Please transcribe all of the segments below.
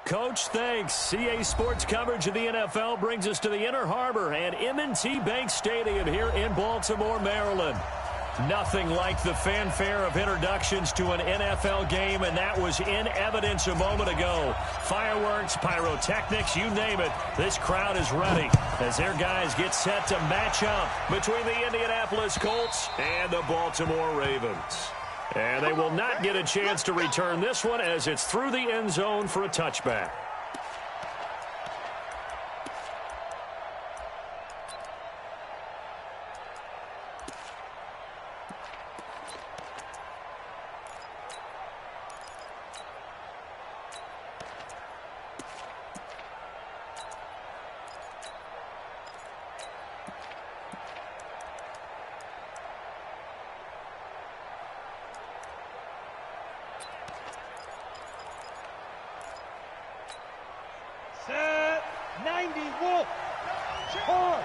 Coach, thanks. CA Sports coverage of the NFL brings us to the Inner Harbor and M&T Bank Stadium here in Baltimore, Maryland. Nothing like the fanfare of introductions to an NFL game, and that was in evidence a moment ago. Fireworks, pyrotechnics, you name it. This crowd is ready as their guys get set to match up between the Indianapolis Colts and the Baltimore Ravens. And they will not get a chance to return this one as it's through the end zone for a touchback. Set 90 Wolf. Hard.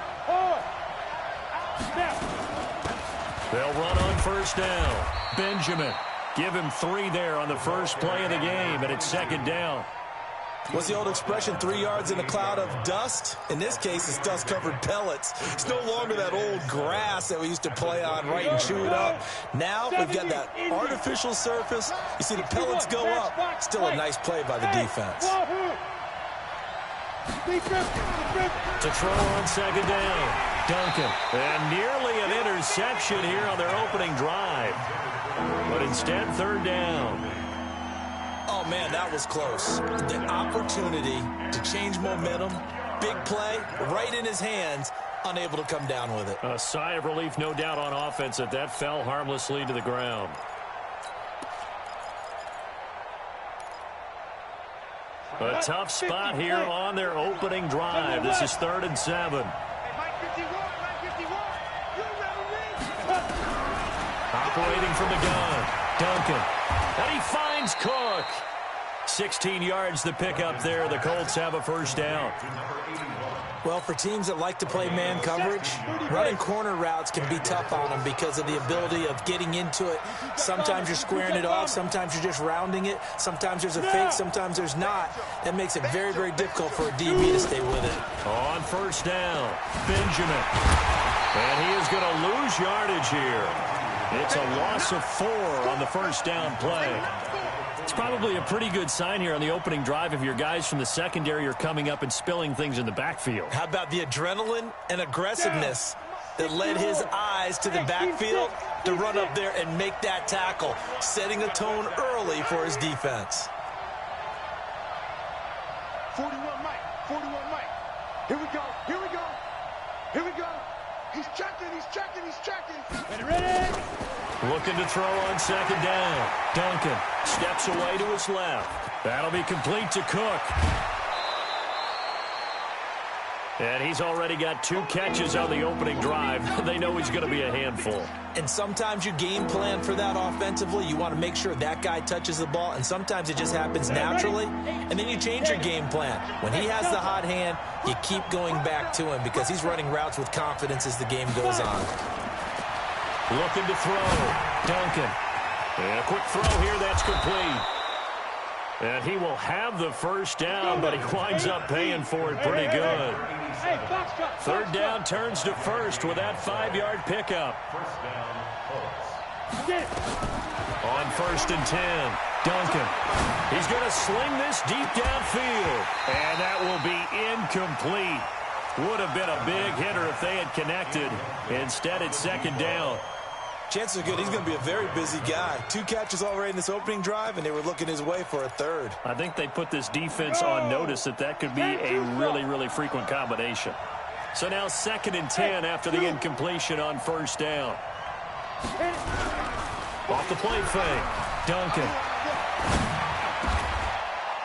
Snap. They'll run on first down. Benjamin. Give him 3 there on the first play of the game, and it's second down. What's the old expression, 3 yards in a cloud of dust? In this case, it's dust-covered pellets. It's no longer that old grass that we used to play on, right, and chew it up. Now we've got that artificial surface. You see the pellets go up. Still a nice play by the defense. To throw on second down. Duncan. And nearly an interception here on their opening drive. But instead, third down. Oh, man, that was close. The opportunity to change momentum, big play, right in his hands, unable to come down with it. A sigh of relief, no doubt, on offense that fell harmlessly to the ground. A tough spot here on their opening drive. This is 3rd and 7. Operating from the gun, Duncan. And he finds Cook. 16 yards to pick up there. The Colts have a first down. Well, for teams that like to play man coverage, running corner routes can be tough on them because of the ability of getting into it. Sometimes you're squaring it off. Sometimes you're just rounding it. Sometimes there's a fake. Sometimes there's not. That makes it very, very difficult for a DB to stay with it. On first down, Benjamin. And he is going to lose yardage here. It's a loss of 4 on the first down play. It's probably a pretty good sign here on the opening drive if your guys from the secondary are coming up and spilling things in the backfield. How about the adrenaline and aggressiveness that led his eyes to the backfield to run up there and make that tackle, setting a tone early for his defense. 41 Mike. Here we go. He's checking. Ready? Looking to throw on second down. Duncan steps away to his left. That'll be complete to Cook. And he's already got 2 catches on the opening drive. They know he's going to be a handful. And sometimes you game plan for that offensively. You want to make sure that guy touches the ball, and sometimes it just happens naturally. And then you change your game plan. When he has the hot hand, you keep going back to him because he's running routes with confidence as the game goes on. Looking to throw. Duncan. And a quick throw here. That's complete. And he will have the first down, but he winds up paying for it pretty good. 3rd down turns to first with that 5-yard pickup. On 1st and 10, Duncan. He's going to sling this deep downfield. And that will be incomplete. Would have been a big hitter if they had connected. Instead, it's 2nd down. Chances are good he's going to be a very busy guy. 2 catches already in this opening drive, and they were looking his way for a 3rd. I think they put this defense on notice that could be a really, really frequent combination. So now 2nd and 10 after the incompletion on first down. Off the play fake. Duncan.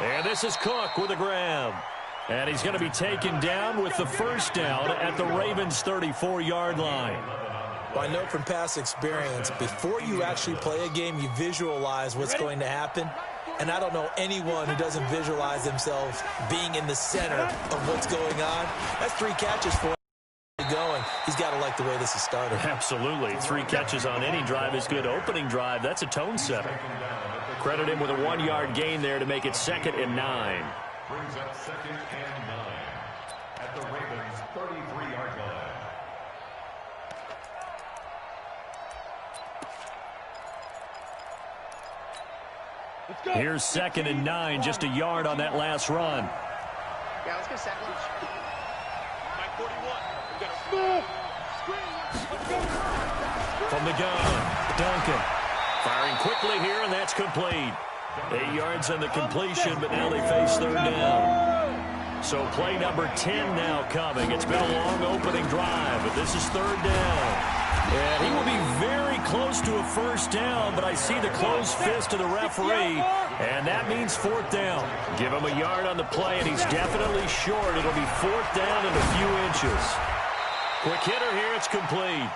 And this is Cook with a grab. And he's going to be taken down with the first down at the Ravens' 34-yard line. Well, I know from past experience, before you actually play a game, you visualize what's going to happen. And I don't know anyone who doesn't visualize themselves being in the center of what's going on. That's 3 catches for him going. He's got to like the way this is started. Absolutely. 3 catches on any drive is good. Opening drive, that's a tone setter. Credit him with a 1-yard gain there to make it 2nd and 9. Brings up 2nd and 9 at the Ravens' 33-yard line. Here's 2nd and 9, just a yard on that last run. Yeah, let's get a second. Mike 41. We got a move. From the gun, Duncan. Firing quickly here, and that's complete. 8 yards on the completion, but now they face 3rd down. So play number 10 now coming. It's been a long opening drive, but this is 3rd down. And he will be very close to a 1st down, but I see the closed fist of the referee, and that means 4th down. Give him a yard on the play, and he's definitely short. It'll be 4th down and a few inches. Quick hitter here, it's complete.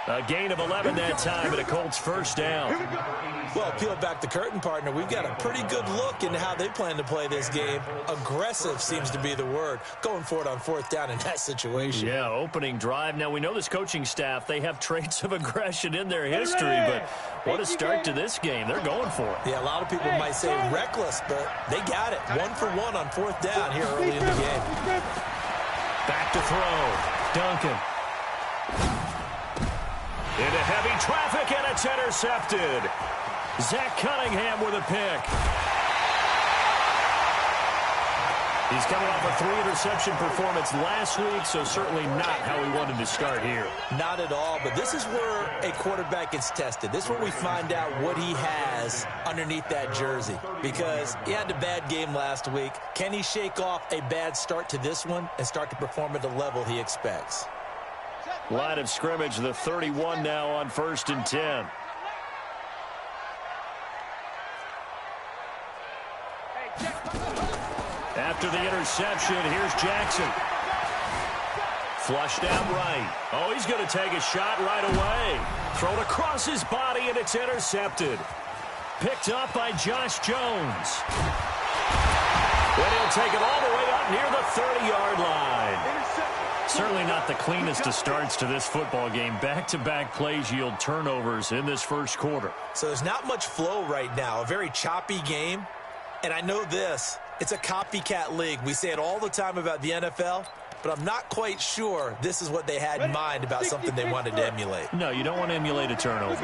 A gain of 11 that time, and a Colts 1st down. Well, peel back the curtain, partner. We've got a pretty good look into how they plan to play this game. Aggressive seems to be the word. Going for it on 4th down in that situation. Yeah, opening drive. Now, we know this coaching staff, they have traits of aggression in their history, but what a start to this game. They're going for it. Yeah, a lot of people might say reckless, but they got it. 1 for 1 on 4th down here early in the game. Back to throw. Duncan. Into heavy traffic, and it's intercepted. Zach Cunningham with a pick. He's coming off a 3-interception performance last week, so certainly not how he wanted to start here. Not at all, but this is where a quarterback gets tested. This is where we find out what he has underneath that jersey, because he had a bad game last week. Can he shake off a bad start to this one and start to perform at the level he expects? Line of scrimmage, the 31 now on 1st and 10. After the interception, here's Jackson. Flushed out right. Oh, he's going to take a shot right away. Thrown across his body, and it's intercepted. Picked up by Josh Jones. And he'll take it all the way up near the 30-yard line. Certainly not the cleanest of starts to this football game. Back-to-back plays yield turnovers in this 1st quarter. So there's not much flow right now. A very choppy game. And I know this. It's a copycat league. We say it all the time about the NFL, but I'm not quite sure this is what they had in mind about something they wanted to emulate. No, you don't want to emulate a turnover.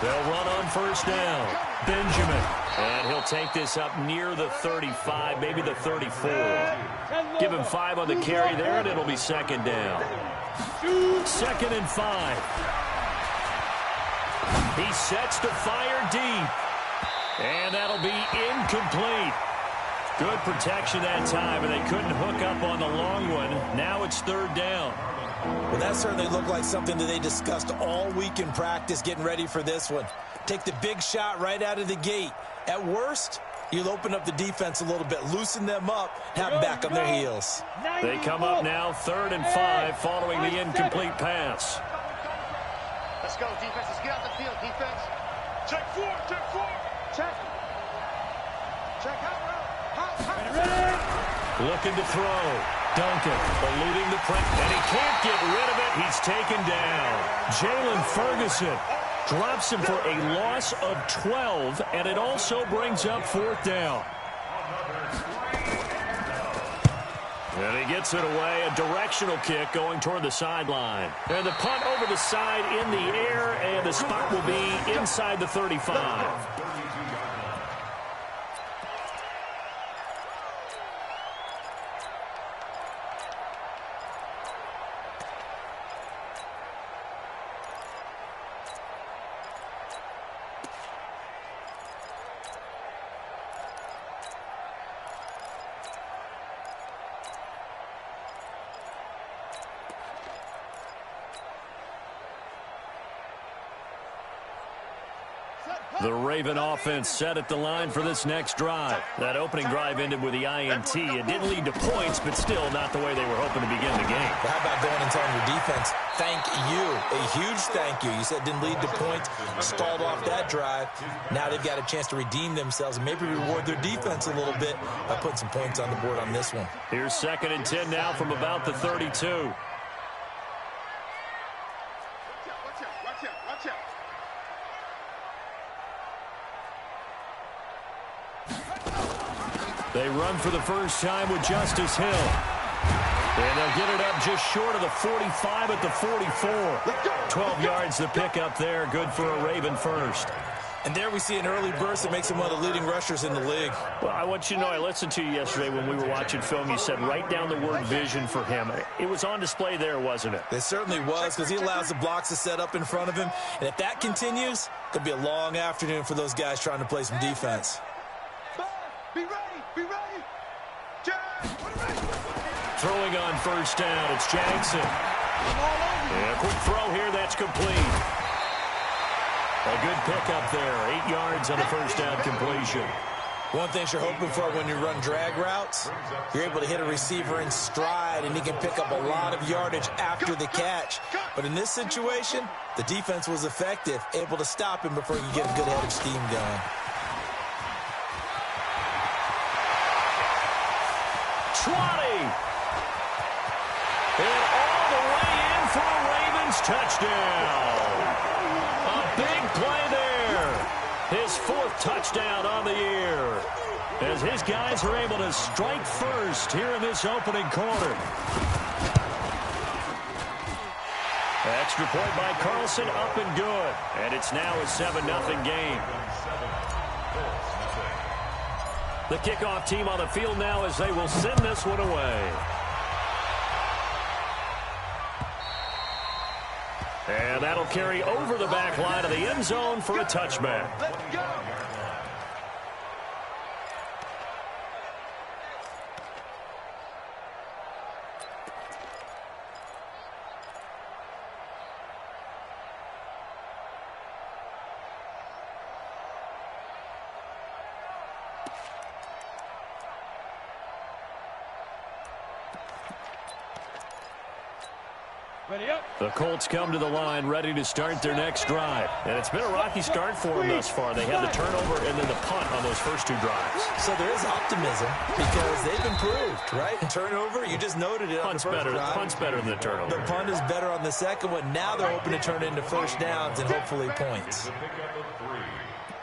They'll run on 1st down. Benjamin. And he'll take this up near the 35, maybe the 34. Give him 5 on the carry there, and it'll be 2nd down. 2nd and 5. He sets to fire deep. And that'll be incomplete. Good protection that time, and they couldn't hook up on the long one. Now it's 3rd down. Well, that certainly looked like something that they discussed all week in practice getting ready for this one. Take the big shot right out of the gate. At worst, you'll open up the defense a little bit, loosen them up, have them back on their heels. They come up now 3rd and 5 following the incomplete pass. Let's go, defense. Let's get out the field, defense. Check 4. Check 4. Check. Check out. Looking to throw. Duncan eluding the print, and he can't get rid of it. He's taken down. Jalen Ferguson drops him for a loss of 12, and it also brings up 4th down. And he gets it away, a directional kick going toward the sideline. And the punt over the side in the air, and the spot will be inside the 35. The Raven offense set at the line for this next drive. That opening drive ended with the INT. It didn't lead to points, but still not the way they were hoping to begin the game. Well, how about going and telling your defense, thank you, a huge thank you. You said it didn't lead to points, stalled off that drive. Now they've got a chance to redeem themselves and maybe reward their defense a little bit by putting some points on the board on this one. Here's 2nd and 10 now from about the 32. They run for the first time with Justice Hill. And they'll get it up just short of the 45 at the 44. 12 yards to pick up there. Good for a Raven first. And there we see an early burst that makes him one of the leading rushers in the league. Well, I want you to know, I listened to you yesterday when we were watching film. You said write down the word vision for him. It was on display there, wasn't it? It certainly was, because he allows the blocks to set up in front of him. And if that continues, it could be a long afternoon for those guys trying to play some defense. Be ready. Be ready. Throwing on first down, it's Jackson. Yeah, quick throw here, that's complete. A good pickup there, 8 yards on the first down completion. One thing you're hoping for when you run drag routes, you're able to hit a receiver in stride, and he can pick up a lot of yardage after the catch. But in this situation, the defense was effective, able to stop him before you get a good head of steam going. And all the way in for a Ravens touchdown. A big play there. His 4th touchdown on the year. As his guys are able to strike first here in this opening quarter. Extra point by Carlson, up and good. And it's now a 7-0 game. The kickoff team on the field now as they will send this one away. And that'll carry over the back line of the end zone for a touchback. Let's go. The Colts come to the line ready to start their next drive. And it's been a rocky start for them thus far. They had the turnover and then the punt on those first 2 drives. So there is optimism because they've improved, right? Turnover, you just noted it on the first drive. Punt's better than the turnover. The punt is better on the second one. Now they're hoping to turn it into first downs and hopefully points. The pickup of 3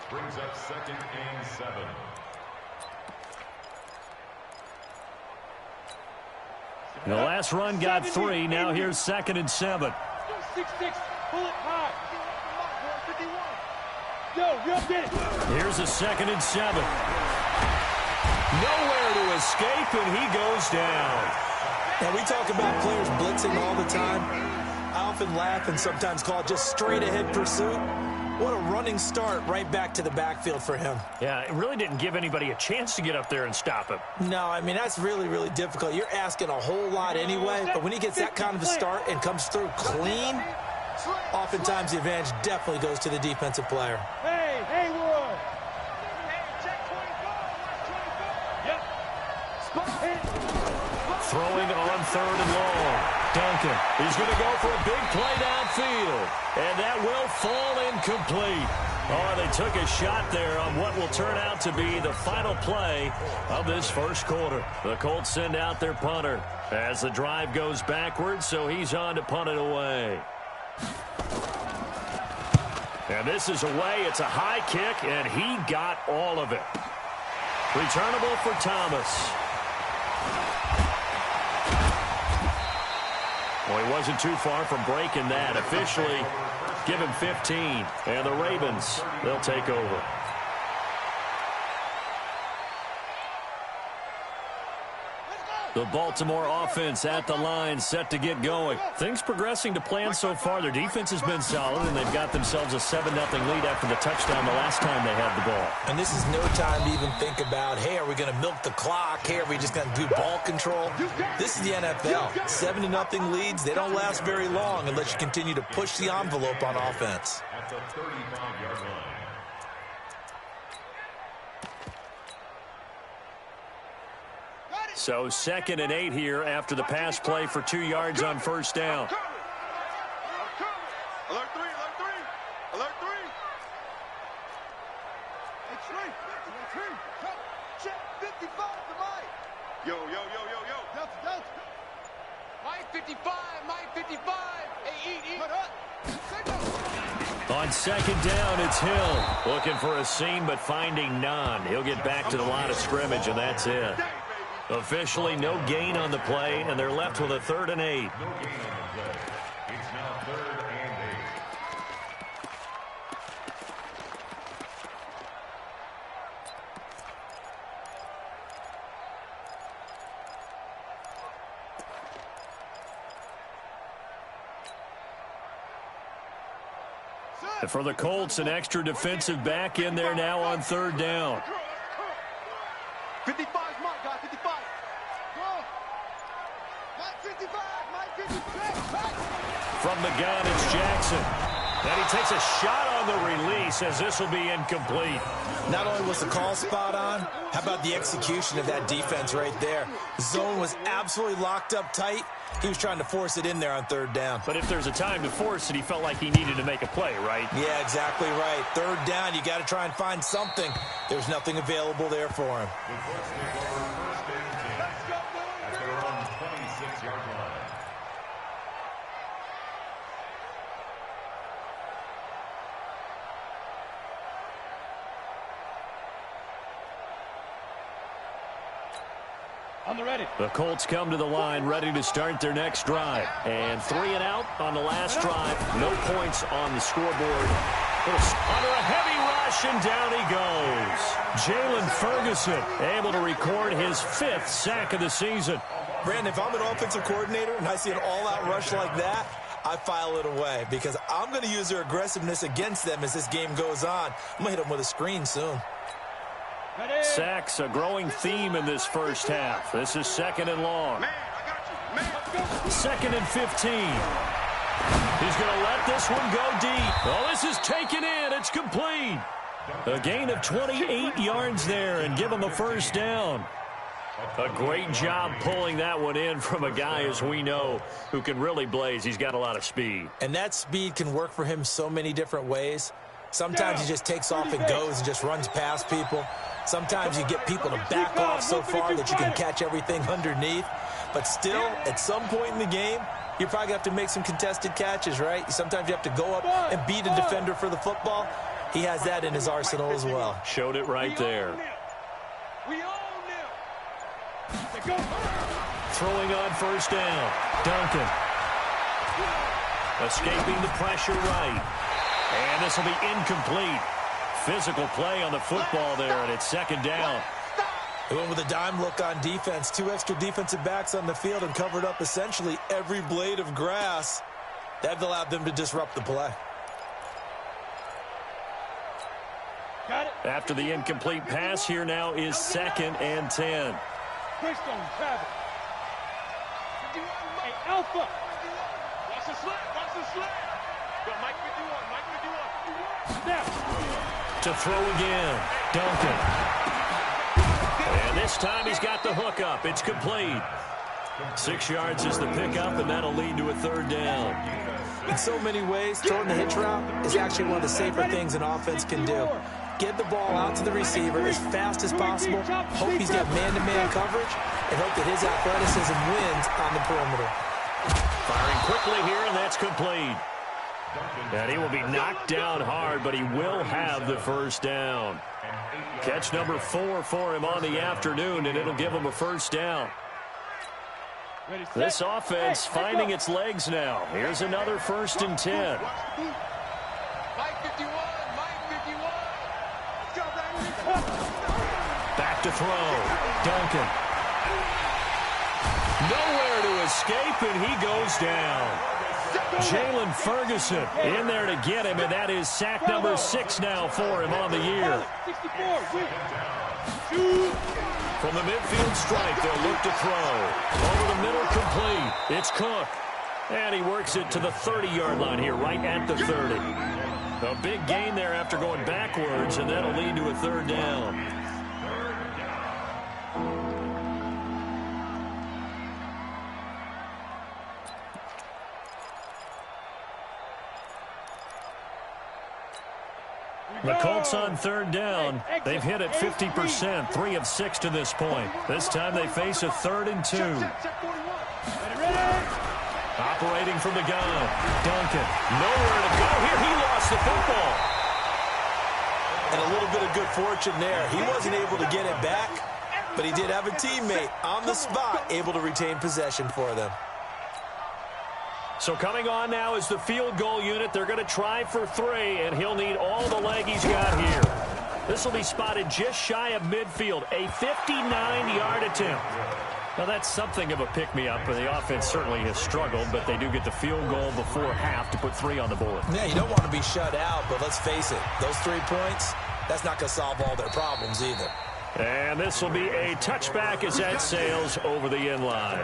brings up 2nd and 7. The last run got 3. Now here's 2nd and 7. 6-6. Pull it high. Yo, get it. Here's a 2nd and 7. Nowhere to escape, and he goes down. Now, we talk about players blitzing all the time. I often laugh and sometimes call it just straight-ahead pursuit. What a running start right back to the backfield for him. Yeah, it really didn't give anybody a chance to get up there and stop him. No, I mean, that's really, really difficult. You're asking a whole lot anyway, but when he gets that kind of a start and comes through clean, oftentimes the advantage definitely goes to the defensive player. Hey, Haywood. Check 24. Yep. Throwing on 3rd and long. Duncan, he's going to go for a big play downfield. And that will fall incomplete. Oh, they took a shot there on what will turn out to be the final play of this first quarter. The Colts send out their punter as the drive goes backwards, so he's on to punt it away. And this is away. It's a high kick, and he got all of it. Returnable for Thomas. Well, he wasn't too far from breaking that. Officially, give him 15. And the Ravens, they'll take over. The Baltimore offense at the line, set to get going. Things progressing to plan so far. Their defense has been solid, and they've got themselves a 7-0 lead after the touchdown the last time they had the ball. And this is no time to even think about, hey, are we going to milk the clock? Hey, are we just going to do ball control? This is the NFL. 7-0 leads, they don't last very long unless you continue to push the envelope on offense. At the 35-yard line. So 2nd and 8 here after the pass play for 2 yards on first down. Alert 3, alert 3, alert 3. Hey, Trey, check 55 to Mike. Yo. Delta. Mike 55, Hey, eat. Put up. On second down, it's Hill. Looking for a seam, but finding none. He'll get back to the line of scrimmage, and that's it. Officially, no gain on the play, and they're left with a 3rd and 8. No gain on the play. It's now 3rd and 8. And for the Colts, an extra defensive back in there now on 3rd down. 55 is mine, guys. 55. Go. Mike 55. Mike 56. From the gun, it's Jackson. And he takes a shot on the release as this will be incomplete. Not only was the call spot on, how about the execution of that defense right there? The zone was absolutely locked up tight. He was trying to force it in there on 3rd down. But if there's a time to force it, he felt like he needed to make a play, right? Yeah, exactly right. 3rd down, you got to try and find something. There's nothing available there for him. The Colts take over 1st and 10 at their own 26-yard line. On the ready. The Colts come to the line ready to start their next drive. And 3 and out on the last drive. No points on the scoreboard. Under a heavy rush, and down he goes. Jalen Ferguson able to record his 5th sack of the season. Brandon, if I'm an offensive coordinator and I see an all-out rush like that, I file it away because I'm going to use their aggressiveness against them as this game goes on. I'm going to hit them with a screen soon. Sacks, a growing theme in this first half. This is 2nd and long. Man, I got you. Man, 2nd and 15. He's going to let this one go deep. Oh, this is taken in. It's complete. A gain of 28 yards there and give him a 1st down. A great job pulling that one in from a guy, as we know, who can really blaze. He's got a lot of speed. And that speed can work for him so many different ways. Sometimes he just takes off and goes and just runs past people. Sometimes you get people to back off so far that you can catch everything underneath. But still, at some point in the game, you're probably going to have to make some contested catches, right? Sometimes you have to go up and beat a defender for the football. He has that in his arsenal as well. Showed it right there. Throwing on 1st down. Duncan. Escaping the pressure right. And this will be incomplete. Physical play on the football there, and it's 2nd down. They went with a dime look on defense. 2 extra defensive backs on the field and covered up essentially every blade of grass. That allowed them to disrupt the play. Got it. After the incomplete pass, here now is 2nd and 10. Bridgestone, Travis. Hey, Alpha. Watch the slant. Watch the slant. Yo, Mike 51. Mike 51. Snap. To throw again. Duncan. And this time he's got the hook up. It's complete. 6 yards is the pickup, and that'll lead to a 3rd down. In so many ways, throwing the hitch route is actually one of the safer things an offense can do. Get the ball out to the receiver as fast as possible, hope he's got man-to-man coverage, and hope that his athleticism wins on the perimeter. Firing quickly here, and that's complete. And he will be knocked down hard, but he will have the 1st down. Catch number 4 for him on the afternoon, and it'll give him a 1st down. This offense finding its legs now. Here's another 1st and 10. Mike 51. Mike 51. Let's go, baby. Back to throw. Duncan. Nowhere to escape, and he goes down. Jalen Ferguson in there to get him, and that is sack number 6 now for him on the year. 64. From the midfield stripe, they'll look to throw. Over the middle, complete. It's Cook. And he works it to the 30-yard line here, right at the 30. A big gain there after going backwards, and that'll lead to a 3rd down. The Colts on 3rd down. They've hit it 50%, 3 of 6 to this point. This time they face a 3rd and 2. Operating from the gun. Duncan. Nowhere to go here. He lost the football. And a little bit of good fortune there. He wasn't able to get it back, but he did have a teammate on the spot able to retain possession for them. So coming on now is the field goal unit. They're going to try for 3, and he'll need all the leg he's got here. This will be spotted just shy of midfield, a 59-yard attempt. Now, that's something of a pick-me-up, and the offense certainly has struggled, but they do get the field goal before half to put 3 on the board. Yeah, you don't want to be shut out, but let's face it, those 3 points, that's not going to solve all their problems either. And this will be a touchback as that sails over the end line.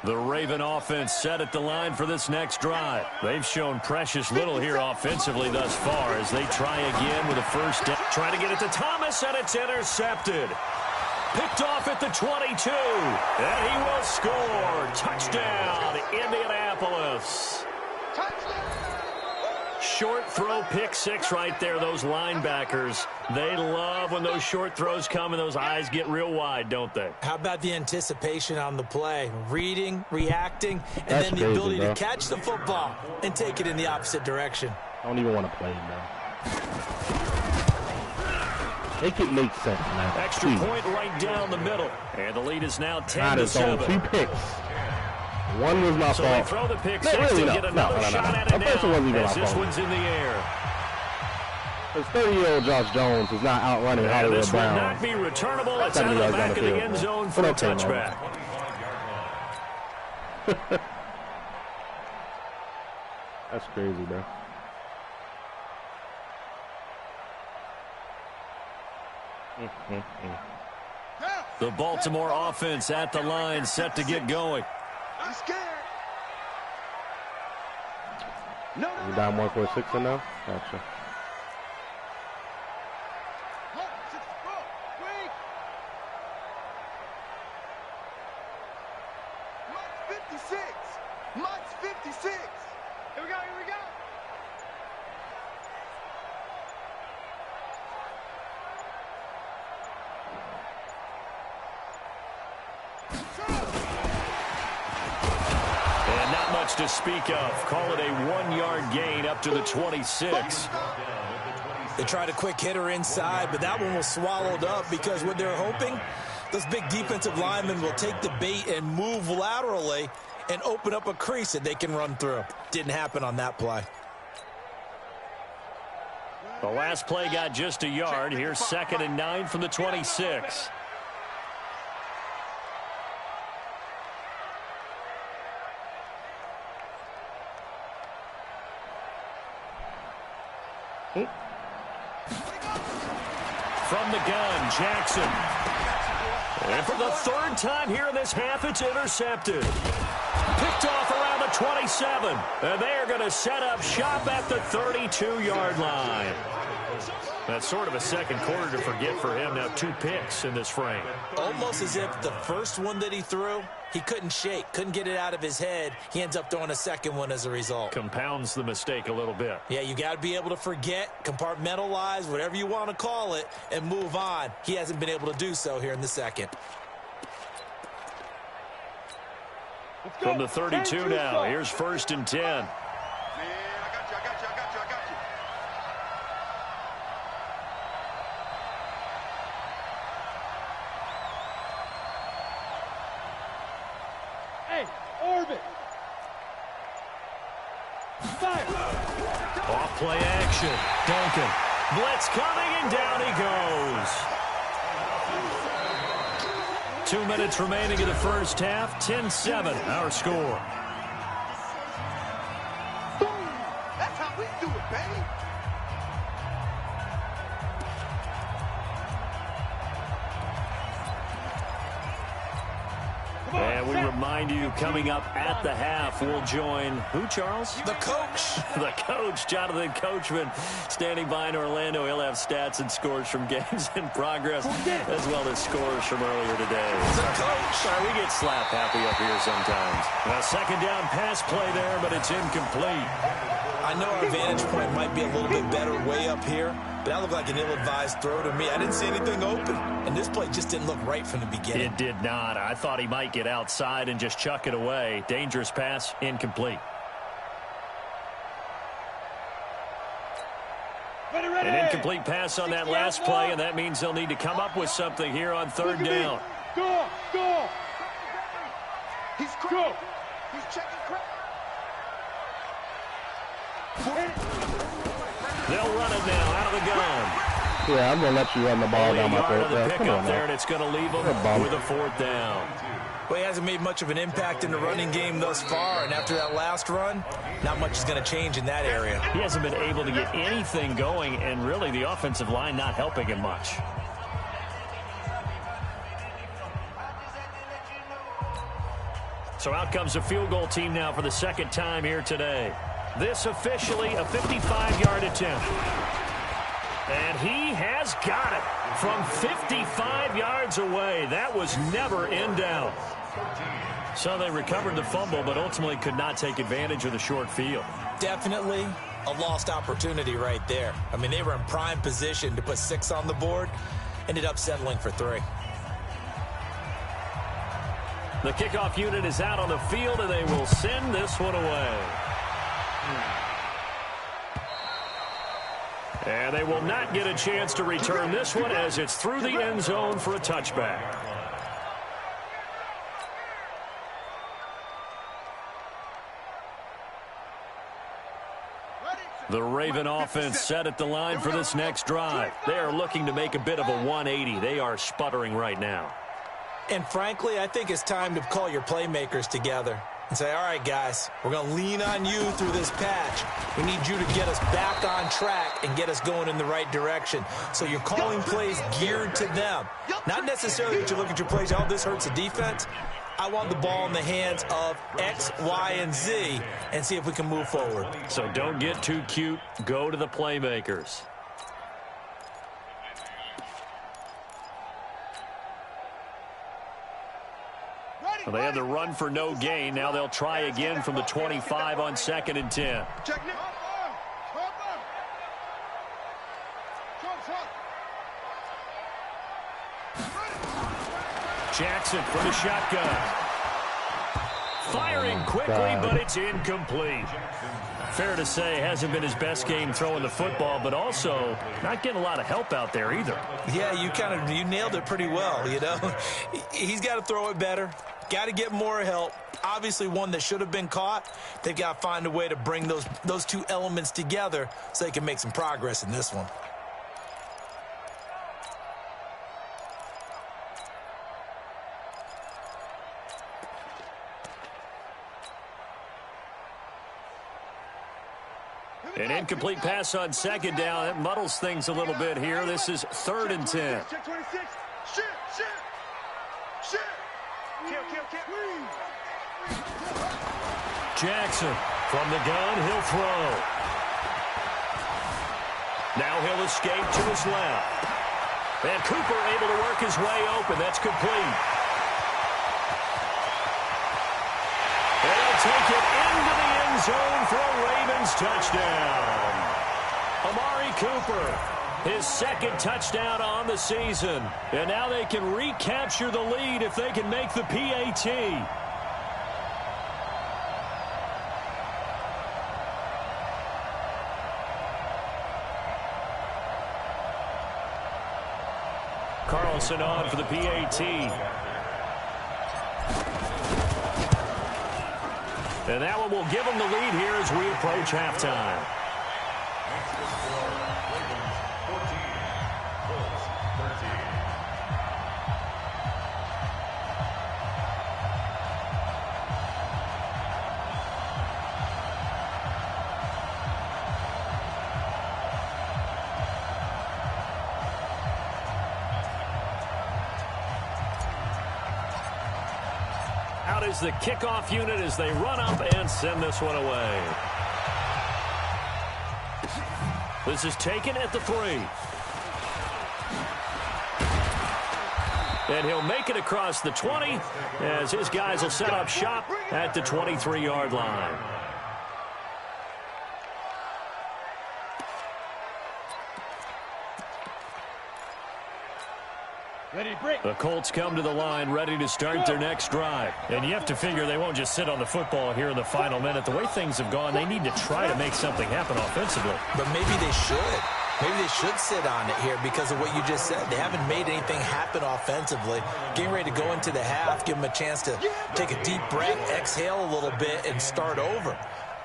The Raven offense set at the line for this next drive. They've shown precious little here offensively thus far as they try again with a first down. Trying to get it to Thomas, and it's intercepted. Picked off at the 22, and he will score. Touchdown, Indianapolis. Short throw, pick 6 right there. Those linebackers, they love when those short throws come and those eyes get real wide, don't they? How about the anticipation on the play? Reading, reacting, and then the ability to catch the football and take it in the opposite direction. I don't even want to play, man. Make it make sense, man. Extra point right down the middle. And the lead is now 10-7. 2 picks. One was my so fault. They throw the pick 6 to get another shot at it now as this one's in the air. This 30-year-old Josh Jones is not outrunning Hollywood this Brown. This will not be returnable. It's out of the back of the end zone for a touchback. That's crazy, bro. The Baltimore offense at the line, set to get going. I'm scared. You down 1-6 in now? Gotcha. Mike's 56. Here we go, here we go. And not much to speak of. Call it a 1-yard gain up to the 26. They tried a quick hitter inside, but that one was swallowed up because what they're hoping, those big defensive linemen will take the bait and move laterally and open up a crease that they can run through. Didn't happen on that play. The last play got just a yard. Here's 2nd and 9 from the 26. From the gun, Jackson. And for the 3rd time here in this half, it's intercepted. Picked off around the 27. And they are going to set up shop at the 32-yard line. That's sort of a second quarter to forget for him. Now 2 picks in this frame. Almost as if the first one that he threw, he couldn't shake, couldn't get it out of his head. He ends up throwing a second one as a result. Compounds the mistake a little bit. Yeah, you got to be able to forget, compartmentalize, whatever you want to call it, and move on. He hasn't been able to do so here in the second. From the 32 now, here's 1st and 10. Man, I got you. Hey, orbit. Fire. Off play action. Duncan. Blitz coming, and down he goes. 2 minutes remaining in the first half. 10-7, our score. That's how we do it, baby. And we remind remind you, coming up at the half, we'll join who, Charles? The coach. The coach, Jonathan Coachman, standing by in Orlando. He'll have stats and scores from games in progress, as well as scores from earlier today. The coach. Sorry, we get slap happy up here sometimes. A second down pass play there, but it's incomplete. I know our vantage point might be a little bit better way up here, but that looked like an ill-advised throw to me. I didn't see anything open, and this play just didn't look right from the beginning. It did not. I thought he might get outside and just chuck it away. Dangerous pass, incomplete. An incomplete pass on that last play, and that means they'll need to come up with something here on third down. Go. He's crap. He's checking crap. They'll run it now out of the gun. Yeah, I'm going to let you run the ball down my throat. The Come on, pickup there, man. and it's going to leave them with a fourth down. Well, he hasn't made much of an impact in the running game thus far, and after that last run, not much is going to change in that area. He hasn't been able to get anything going, and really the offensive line not helping him much. So out comes a field goal team now for the second time here today. This officially a 55-yard attempt. And he has got it from 55 yards away. That was never in doubt. So they recovered the fumble, but ultimately could not take advantage of the short field. Definitely a lost opportunity right there. I mean, they were in prime position to put 6 on the board, ended up settling for 3. The kickoff unit is out on the field, and they will send this one away. And they will not get a chance to return this one as it's through the end zone for a touchback. The Raven offense set at the line for this next drive. They are looking to make a bit of a 180. They are sputtering right now. And frankly, I think it's time to call your playmakers together and say, all right, guys, we're going to lean on you through this patch. We need you to get us back on track and get us going in the right direction. So you're calling plays geared to them. Not necessarily that you look at your plays, oh, this hurts the defense. I want the ball in the hands of X, Y, and Z and see if we can move forward. So don't get too cute. Go to the playmakers. Well, they had the run for no gain. Now they'll try again from the 25 on 2nd and 10. Jackson from the shotgun. Firing quickly, but it's incomplete. Fair to say, hasn't been his best game throwing the football, but also not getting a lot of help out there either. Yeah, you nailed it pretty well, you know. He's got to throw it better. Got to get more help. Obviously one that should have been caught. They've got to find a way to bring those two elements together so they can make some progress in this one. An incomplete pass on 2nd down. That muddles things a little bit here. This is 3rd and 10. Check 26. Shit. Jackson from the gun. He'll throw. Now he'll escape to his left. And Cooper able to work his way open. That's complete. And they'll take it into the end zone for a Ravens touchdown. Amari Cooper, his 2nd touchdown on the season. And now they can recapture the lead if they can make the PAT. Carlson on for the PAT. And that one will give them the lead here as we approach halftime. is the kickoff unit as they run up and send this one away. This is taken at the 3. And he'll make it across the 20 as his guys will set up shop at the 23-yard line. The Colts come to the line ready to start their next drive. And you have to figure they won't just sit on the football here in the final minute. The way things have gone, they need to try to make something happen offensively. But maybe they should. Maybe they should sit on it here because of what you just said. They haven't made anything happen offensively. Getting ready to go into the half, give them a chance to take a deep breath, exhale a little bit, and start over.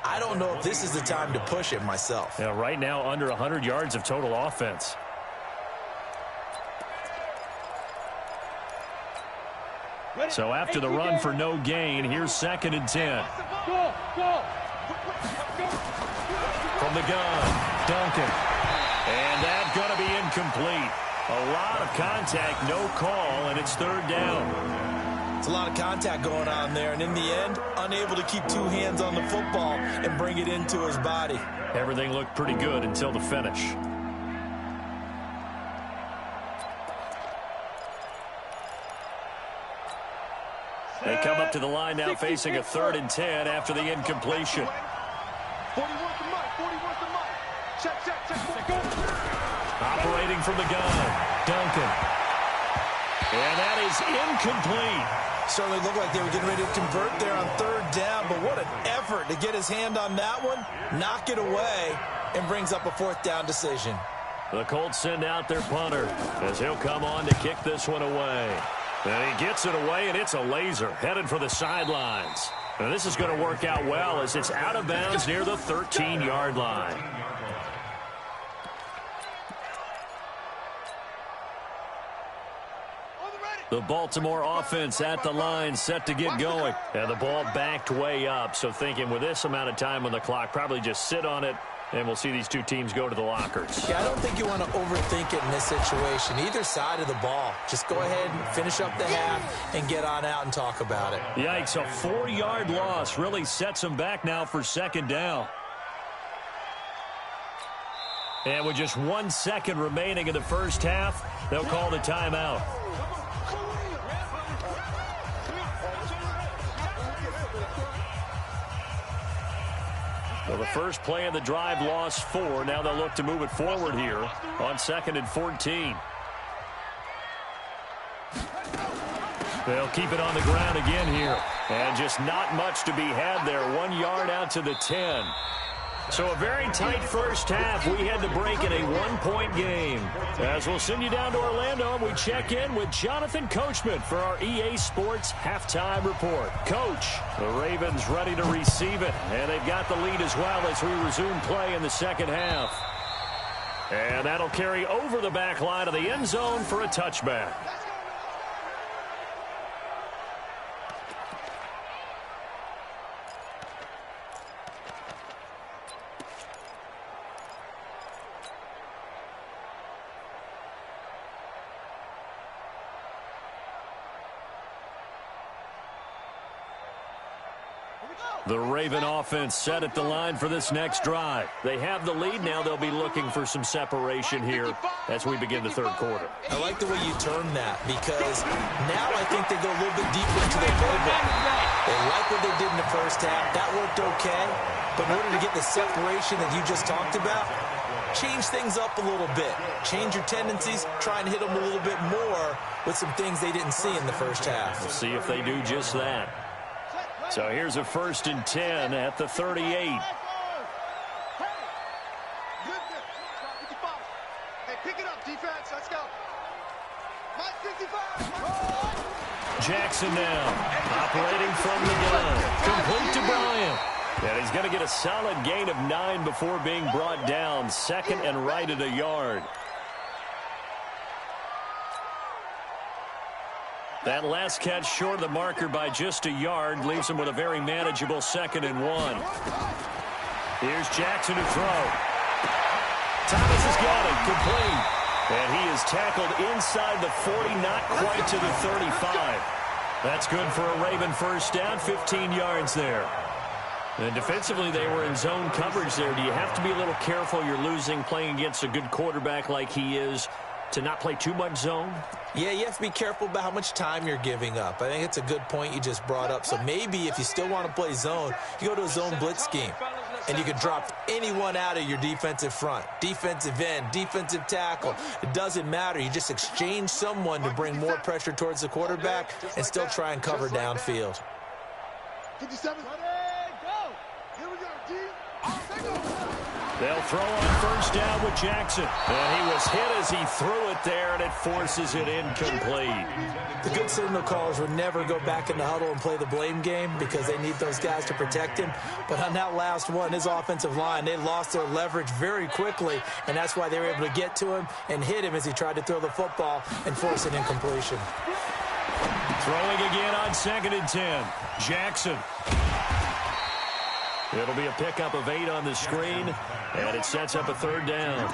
I don't know if this is the time to push it myself. Yeah, right now under 100 yards of total offense. So after the run for no gain, here's 2nd and 10. From the gun, Duncan. And that's going to be incomplete. A lot of contact, no call, and it's 3rd down. It's a lot of contact going on there, and in the end, unable to keep 2 hands on the football and bring it into his body. Everything looked pretty good until the finish. They come up to the line now facing a 3rd and 10 after the incompletion. 41 to Mike. 41 to Mike. Check. Go. Operating from the gun, Duncan. And that is incomplete. Certainly looked like they were getting ready to convert there on 3rd down, but what an effort to get his hand on that one, knock it away, and brings up a 4th down decision. The Colts send out their punter as he'll come on to kick this one away. And he gets it away, and it's a laser headed for the sidelines. And this is going to work out well as it's out of bounds near the 13-yard line. The Baltimore offense at the line set to get going. And the ball backed way up, so thinking with this amount of time on the clock, probably just sit on it, and we'll see these 2 teams go to the lockers. Yeah, I don't think you want to overthink it in this situation. Either side of the ball. Just go ahead and finish up the half and get on out and talk about it. Yikes, a 4-yard loss really sets them back now for 2nd down. And with just 1 second remaining in the first half, they'll call the timeout. Well, the first play of the drive lost 4. Now they'll look to move it forward here on 2nd and 14. They'll keep it on the ground again here. And just not much to be had there. 1 yard out to the 10. So a very tight first half. We had to break in a 1-point game. As we'll send you down to Orlando, and we check in with Jonathan Coachman for our EA Sports Halftime Report. Coach, the Ravens ready to receive it, and they've got the lead as well as we resume play in the second half. And that'll carry over the back line of the end zone for a touchback. The Raven offense set at the line for this next drive. They have the lead. Now they'll be looking for some separation here as we begin the 3rd quarter. I like the way you term that because now I think they go a little bit deeper into their playbook. They like what they did in the first half. That worked okay. But in order to get the separation that you just talked about, change things up a little bit. Change your tendencies. Try and hit them a little bit more with some things they didn't see in the first half. We'll see if they do just that. So here's a 1st and 10 at the 38. Hey, pick it up, defense. Let's go. Mike 55. Jackson now, operating from the gun. Complete to Bryant. And he's going to get a solid gain of 9 before being brought down. 2nd and right at a yard. That last catch short of the marker by just a yard leaves him with a very manageable 2nd and 1. Here's Jackson to throw. Thomas has got it, complete. And he is tackled inside the 40, not quite to the 35. That's good for a Raven first down, 15 yards there. And defensively, they were in zone coverage there. Do you have to be a little careful? You're losing playing against a good quarterback like he is to not play too much zone? Yeah, you have to be careful about how much time you're giving up. I think it's a good point you just brought up. So maybe if you still want to play zone, you go to a zone blitz scheme. And you can drop anyone out of your defensive front. Defensive end, defensive tackle. It doesn't matter. You just exchange someone to bring more pressure towards the quarterback and still try and cover downfield. 57. Go. Here we go, D. They'll throw on first down with Jackson. And he was hit as he threw it there, and it forces it incomplete. The good signal callers would never go back in the huddle and play the blame game because they need those guys to protect him. But on that last one, his offensive line, they lost their leverage very quickly, and that's why they were able to get to him and hit him as he tried to throw the football and force an incompletion. Throwing again on 2nd and 10. Jackson. It'll be a pickup of 8 on the screen, and it sets up a 3rd down.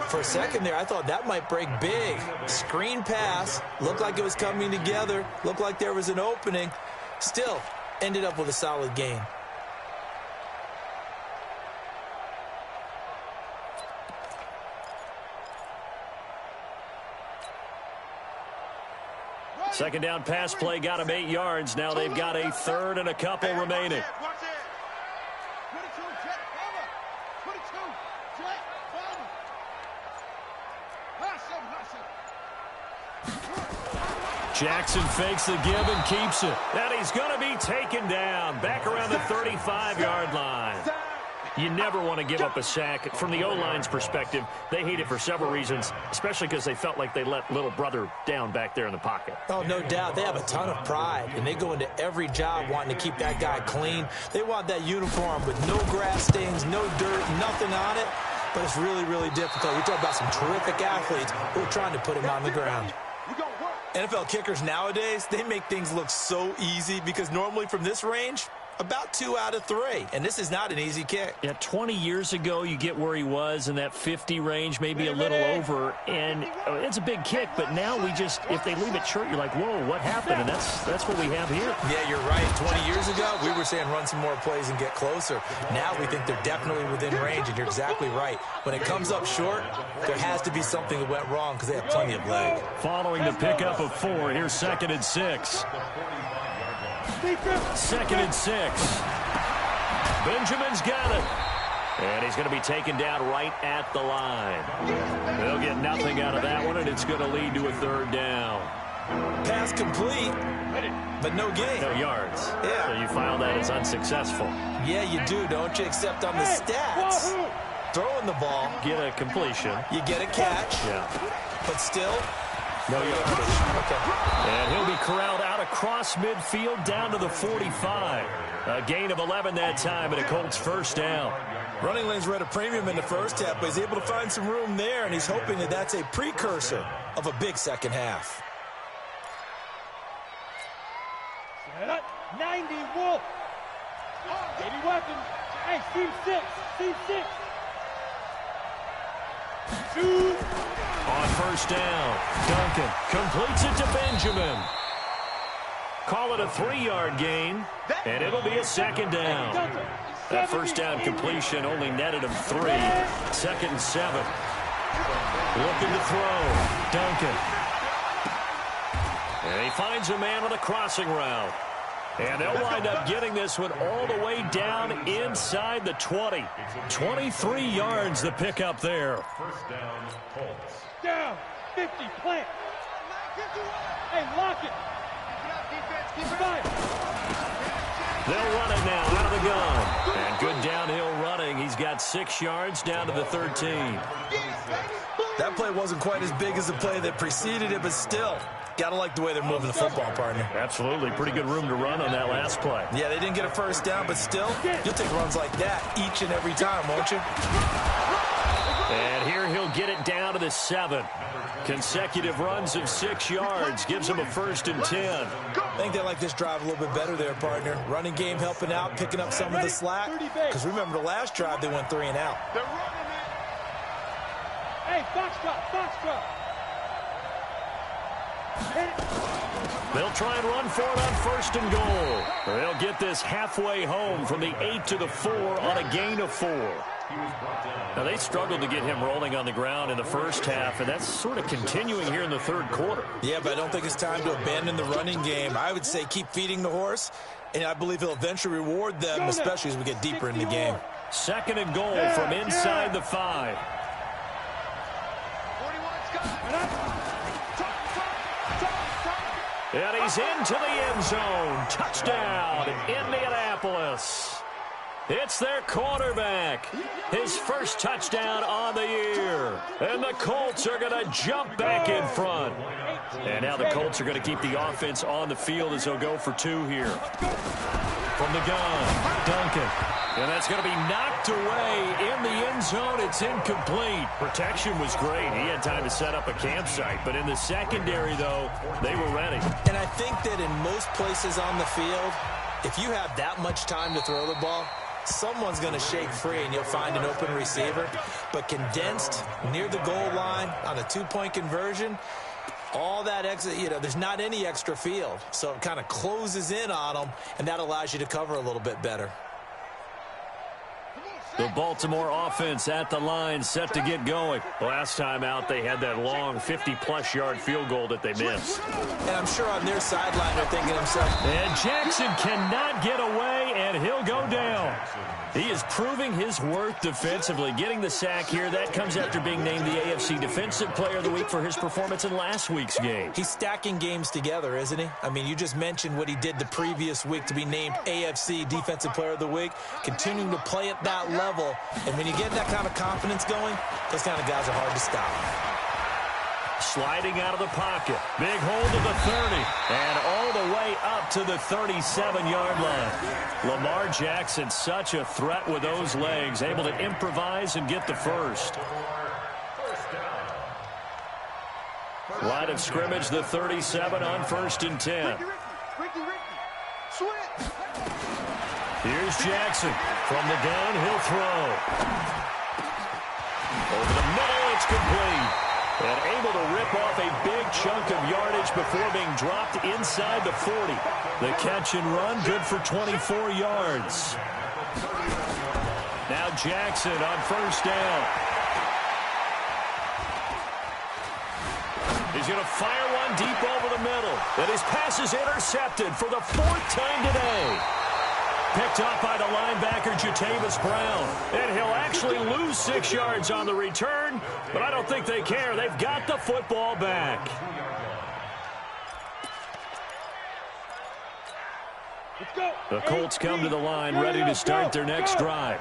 For a second there, I thought that might break big. Screen pass, looked like it was coming together, looked like there was an opening. Still, ended up with a solid gain. Second down pass play got him 8 yards. Now they've got a 3rd and a couple remaining. Jackson fakes the give and keeps it. And he's going to be taken down back around the 35-yard line. You never want to give up a sack. From the O-line's perspective, they hate it for several reasons, especially because they felt like they let little brother down back there in the pocket. Oh, no doubt. They have a ton of pride, and they go into every job wanting to keep that guy clean. They want that uniform with no grass stains, no dirt, nothing on it. But it's really, really difficult. You're talking about some terrific athletes who are trying to put him on the ground. NFL kickers nowadays, they make things look so easy because normally from this range, about 2 out of 3. And this is not an easy kick. Yeah, 20 years ago, you get where he was in that 50 range, maybe a little over. And it's a big kick, but now we just, if they leave it short, you're like, whoa, what happened? And that's what we have here. Yeah, you're right. 20 years ago, we were saying run some more plays and get closer. Now we think they're definitely within range, and you're exactly right. When it comes up short, there has to be something that went wrong because they have plenty of leg. Following the pickup of 4, here's 2nd and 6. 2nd and 6. Benjamin's got it. And he's going to be taken down right at the line. They'll get nothing out of that one, and it's going to lead to a 3rd down. Pass complete, but no gain. No yards. Yeah. So you file that as unsuccessful. Yeah, you do, don't you? Except on the stats, throwing the ball. Get a completion. You get a catch. Yeah. But still, no yardage. Okay. And he'll be corralled out across midfield down to the 45. A gain of 11 that time, and a Colts first down. Running lanes were at a premium in the first half, but he's able to find some room there, and he's hoping that that's a precursor of a big second half. 90 Wolf. 80 weapons. Hey, Steve 6. Steve 6. 2. On first down, Duncan completes it to Benjamin. Call it a 3-yard gain, and it'll be a 2nd down. That first down completion only netted him 3. 2nd and 7. Looking to throw. Duncan. And he finds a man on a crossing route. And they'll wind up getting this one all the way down inside the 20. 23 yards the pickup there. First down, Colts. Down. 50. Plant. Hey, lock it. They'll run it now out of the gun. And good downhill running. He's got 6 yards down to the 13. That play wasn't quite as big as the play that preceded it, but still, got to like the way they're moving the football, partner. Absolutely. Pretty good room to run on that last play. Yeah, they didn't get a first down, but still, you'll take runs like that each and every time, won't you? And here he'll get it down to the 7. Consecutive runs of 6 yards gives him a 1st and 10. I think they like this drive a little bit better there, partner. Running game helping out, picking up some of the slack. Because remember, the last drive, they went 3 and out. Hey, box drop, box drop. They'll try and run for it on 1st and goal. They'll get this halfway home from the 8 to the 4 on a gain of 4. Now, they struggled to get him rolling on the ground in the first half, and that's sort of continuing here in the third quarter. Yeah, but I don't think it's time to abandon the running game. I would say keep feeding the horse, and I believe he'll eventually reward them, especially as we get deeper in the game. 2nd and goal from inside the 5. And he's into the end zone. Touchdown, Indianapolis. It's their quarterback. His first touchdown on the year. And the Colts are going to jump back in front. And now the Colts are going to keep the offense on the field as they'll go for 2 here. From the gun, Duncan. And that's going to be knocked away in the end zone. It's incomplete. Protection was great. He had time to set up a campsite. But in the secondary, though, they were ready. And I think that in most places on the field, if you have that much time to throw the ball, someone's going to shake free and you'll find an open receiver. But condensed near the goal line on a 2-point conversion, all that extra, there's not any extra field. So it kind of closes in on them, and that allows you to cover a little bit better. The Baltimore offense at the line, set to get going. Last time out, they had that long 50-plus yard field goal that they missed. And I'm sure on their sideline they're thinking to themselves, and Jackson cannot get away, and he'll go down. He is proving his worth defensively, getting the sack here. That comes after being named the AFC Defensive Player of the Week for his performance in last week's game. He's stacking games together, isn't he? I mean, you just mentioned what he did the previous week to be named AFC Defensive Player of the Week, continuing to play at that level. And when you get that kind of confidence going, those kind of guys are hard to stop. Sliding out of the pocket. Big hold of the 30. And all the way up to the 37-yard line. Lamar Jackson, such a threat with those legs, able to improvise and get the first. Line of scrimmage, the 37 on 1st and 10. Here's Jackson. From the gun, he'll throw. Over the middle, it's complete. And able to rip off a big chunk of yardage before being dropped inside the 40. The catch and run, good for 24 yards. Now Jackson on 1st down. He's going to fire one deep over the middle. And his pass is intercepted for the 4th time today. Picked up by the linebacker, Jatavis Brown. And he'll actually lose 6 yards on the return, but I don't think they care. They've got the football back. The Colts come to the line, ready to start their next drive.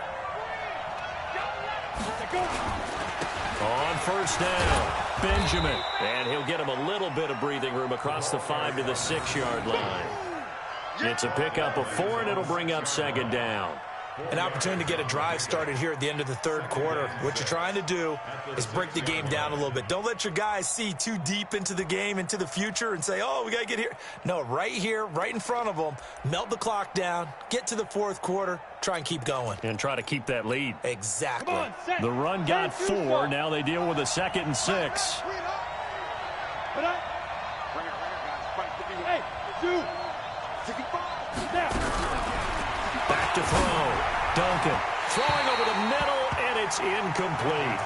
On 1st down, Benjamin. And he'll get him a little bit of breathing room across the 5 to the 6-yard line. It's a pickup of 4, and it'll bring up 2nd down. An opportunity to get a drive started here at the end of the 3rd quarter. What you're trying to do is break the game down a little bit. Don't let your guys see too deep into the game, into the future, and say, oh, we got to get here. No, right here, right in front of them, melt the clock down, get to the 4th quarter, try and keep going. And try to keep that lead. Exactly. The run got 4. Now they deal with a 2nd and 6. Back to throw. Duncan throwing over the middle, and it's incomplete.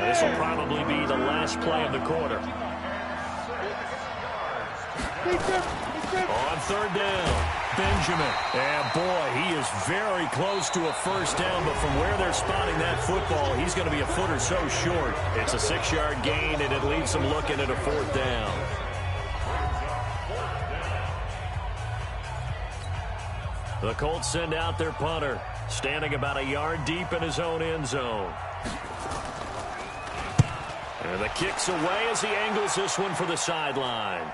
This will probably be the last play of the quarter. On 3rd down, Benjamin. And boy, he is very close to a 1st down, but from where they're spotting that football, he's going to be a foot or so short. It's a 6-yard gain, and it leaves them looking at a 4th down. The Colts send out their punter, standing about a yard deep in his own end zone. And the kick's away as he angles this one for the sideline.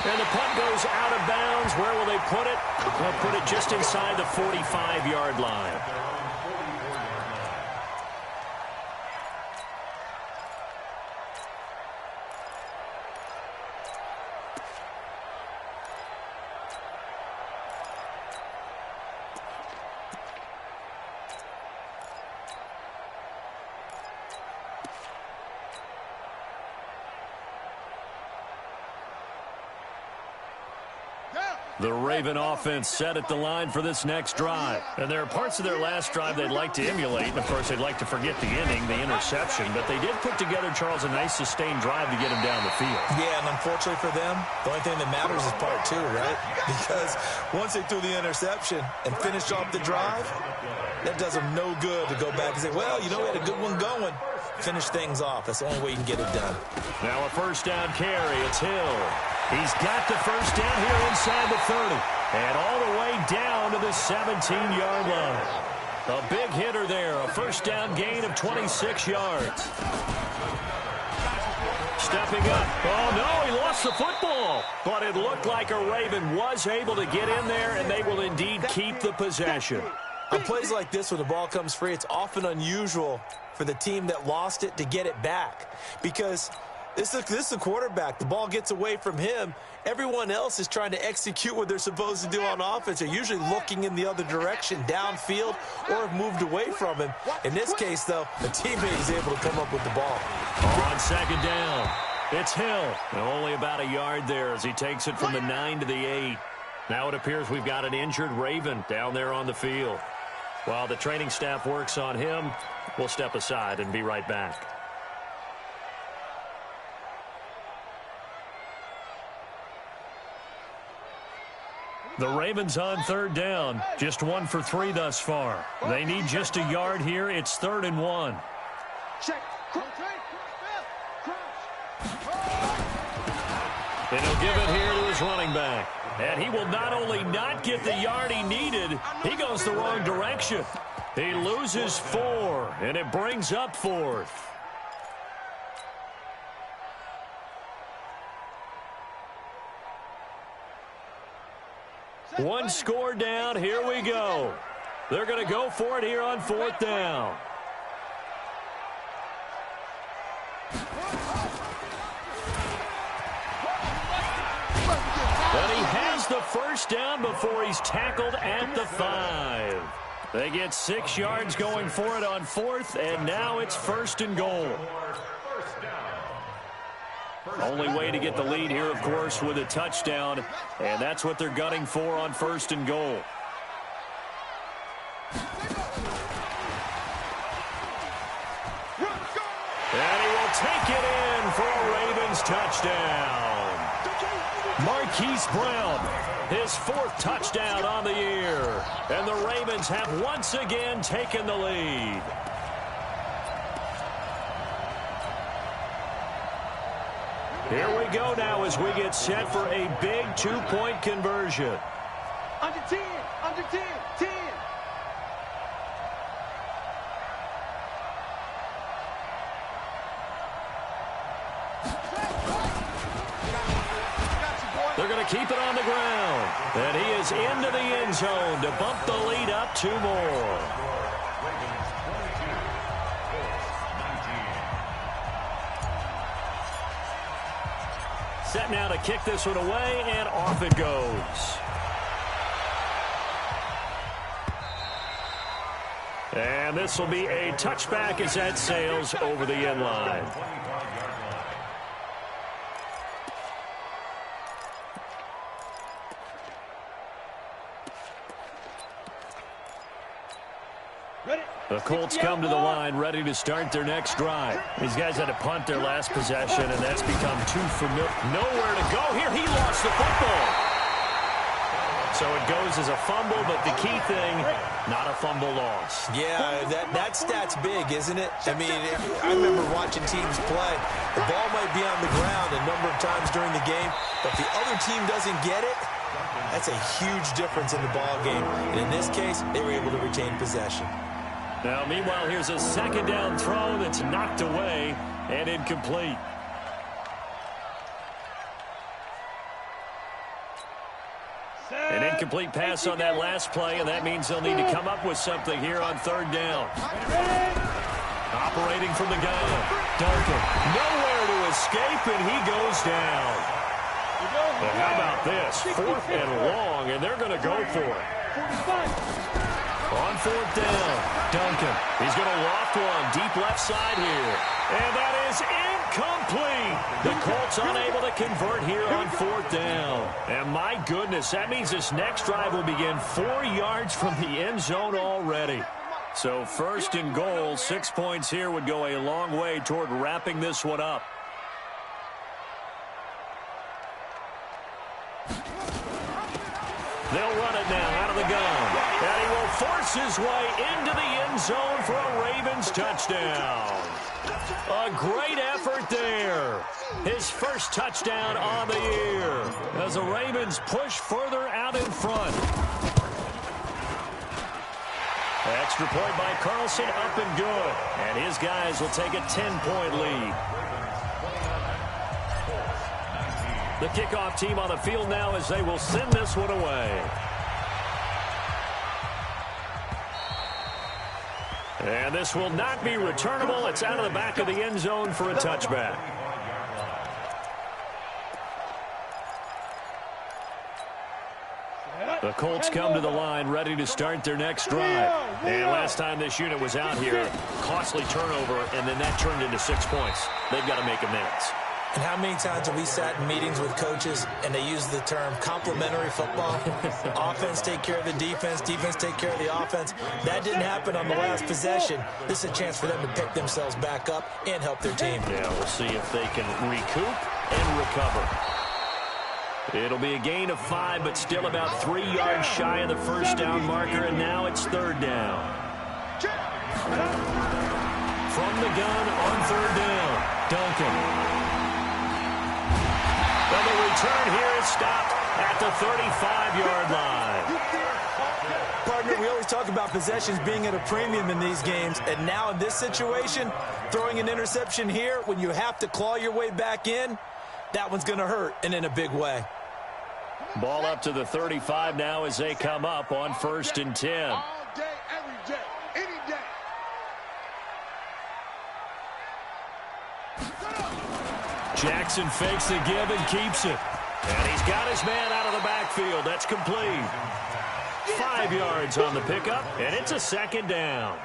And the punt goes out of bounds. Where will they put it? They'll put it just inside the 45-yard line. The Raven offense set at the line for this next drive. And there are parts of their last drive they'd like to emulate. And, of course, they'd like to forget the inning, the interception. But they did put together, Charles, a nice sustained drive to get him down the field. Yeah, and unfortunately for them, the only thing that matters is part two, right? Because once they threw the interception and finished off the drive, that does them no good to go back and say, well, you know, we had a good one going. Finish things off. That's the only way you can get it done. Now a first down carry. It's Hill. He's got the first down here inside the 30. And all the way down to the 17-yard line. A big hitter there. A first down gain of 26 yards. Stepping up. Oh, no, he lost the football. But it looked like a Raven was able to get in there, and they will indeed keep the possession. On plays like this, when the ball comes free, it's often unusual for the team that lost it to get it back. Because this is a quarterback. The ball gets away from him. Everyone else is trying to execute what they're supposed to do on offense. They're usually looking in the other direction, downfield, or have moved away from him. In this case, though, the teammate is able to come up with the ball. On second down, it's Hill. Only about a yard there as he takes it from the 9 to the 8. Now it appears we've got an injured Raven down there on the field. While the training staff works on him, we'll step aside and be right back. The Ravens on third down, just 1 for 3 thus far. They need just a yard here. It's 3rd and 1. Check. And he'll give it here to his running back. And he will not only not get the yard he needed, he goes the wrong direction. He loses 4, and it brings up 4th. One score down. Here we go. They're going to go for it here on 4th down. But he has the first down before he's tackled at the 5. They get 6 yards going for it on 4th, and now it's 1st and goal. Only way to get the lead here, of course, with a touchdown, and that's what they're gunning for on 1st and goal. And he will take it in for a Ravens touchdown. Marquise Brown, his 4th touchdown on the year. And the Ravens have once again taken the lead. Here we go now as we get set for a big 2-point conversion. Under 10, 10. They're going to keep it on the ground. And he is into the end zone to bump the lead up 2 more. Set now to kick this one away, and off it goes. And this will be a touchback as that sails over the end line. The Colts come to the line ready to start their next drive. These guys had to punt their last possession, and that's become too familiar. Nowhere to go here. He lost the football. So it goes as a fumble, but the key thing, not a fumble loss. Yeah, that stat's big, isn't it? I mean, I remember watching teams play. The ball might be on the ground a number of times during the game, but if the other team doesn't get it, that's a huge difference in the ball game. And in this case, they were able to retain possession. Now, meanwhile, here's a second down throw that's knocked away and incomplete. An incomplete pass on that last play, and that means they'll need to come up with something here on 3rd down. Operating from the gun, Duncan. Nowhere to escape, and he goes down. And how about this? 4th and long, and they're going to go for it. On 4th down, Duncan. He's going to loft one deep left side here. And that is Incomplete. The Colts unable to convert here on 4th down. And my goodness, that means this next drive will begin 4 yards from the end zone already. So 1st and goal, 6 points here would go a long way toward wrapping this one up. They'll run it now out of the gun. And he will force his way into the end zone for a Ravens touchdown. A great effort there. His first touchdown on the year as the Ravens push further out in front. Extra point by Carlson, up and good. And his guys will take a 10-point lead. The kickoff team on the field now as they will send this one away. And this will not be returnable. It's out of the back of the end zone for a touchback. The Colts come to the line ready to start their next drive. And last time this unit was out here, costly turnover, and then that turned into 6 points. They've got to make amends. And how many times have we sat in meetings with coaches and they use the term complementary football? Offense take care of the defense, defense take care of the offense. That didn't happen on the last possession. This is a chance for them to pick themselves back up and help their team. Yeah, we'll see if they can recoup and recover. It'll be a gain of 5, but still about 3 yards shy of the first down marker, and now it's 3rd down. From the gun on 3rd down, Duncan. And the return here is stopped at the 35-yard line. Partner, we always talk about possessions being at a premium in these games, and now in this situation, throwing an interception here when you have to claw your way back in, that one's going to hurt, and in a big way. Ball up to the 35 now as they come up on 1st and 10. All day, every day, any day. Jackson fakes the give and keeps it. And he's got his man out of the backfield. That's complete. 5 yards on the pickup, and it's a 2nd down.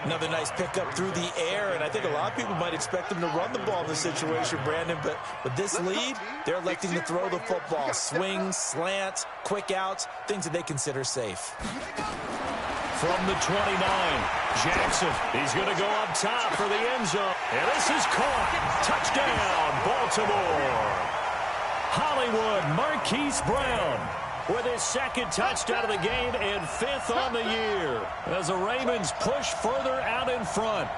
Another nice pickup through the air, and I think a lot of people might expect them to run the ball in this situation, Brandon, but with this lead, they're electing to throw the football. Swings, slants, quick outs, things that they consider safe. From the 29, Jackson, he's going to go up top for the end zone. And this is caught. Touchdown, Baltimore. Hollywood Marquise Brown with his 2nd touchdown of the game and 5th on the year as the Ravens push further out in front.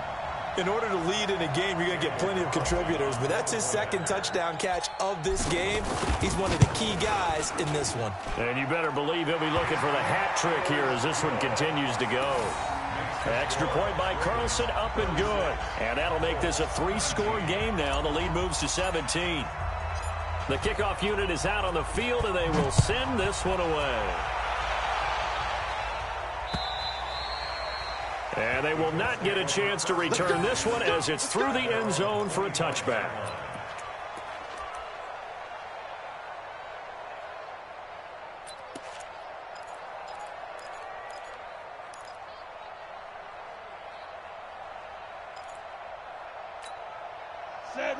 In order to lead in a game, you're going to get plenty of contributors, but that's his 2nd touchdown catch of this game. He's one of the key guys in this one. And you better believe he'll be looking for the hat trick here as this one continues to go. Extra point by Carlson, up and good. And that'll make this a 3-score game now. The lead moves to 17. The kickoff unit is out on the field, and they will send this one away. And they will not get a chance to return this one as it's through the end zone for a touchback.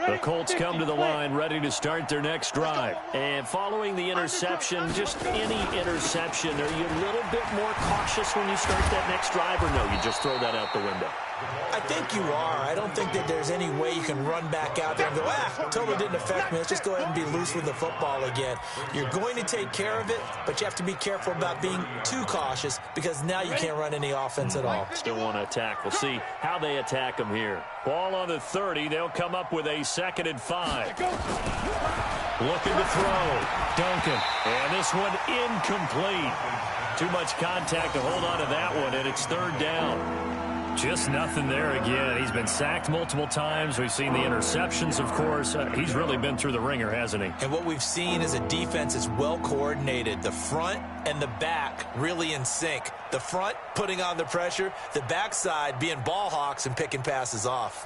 The Colts come to the line ready to start their next drive. And following the interception, just any interception, are you a little bit more cautious when you start that next drive, or no, you just throw that out the window? I think you are. I don't think that there's any way you can run back out there and go, totally didn't affect me. Let's just go ahead and be loose with the football again. You're going to take care of it, but you have to be careful about being too cautious because now you can't run any offense at all. Still want to attack. We'll see how they attack them here. Ball on the 30. They'll come up with a 2nd and 5. Looking to throw. Duncan. And this one incomplete. Too much contact to hold on to that one, and it's 3rd down. Just nothing there again. He's been sacked multiple times. We've seen the interceptions, of course. He's really been through the ringer, hasn't he? And what we've seen is a defense that's well coordinated. The front and the back really in sync. The front putting on the pressure. The backside being ball hawks and picking passes off.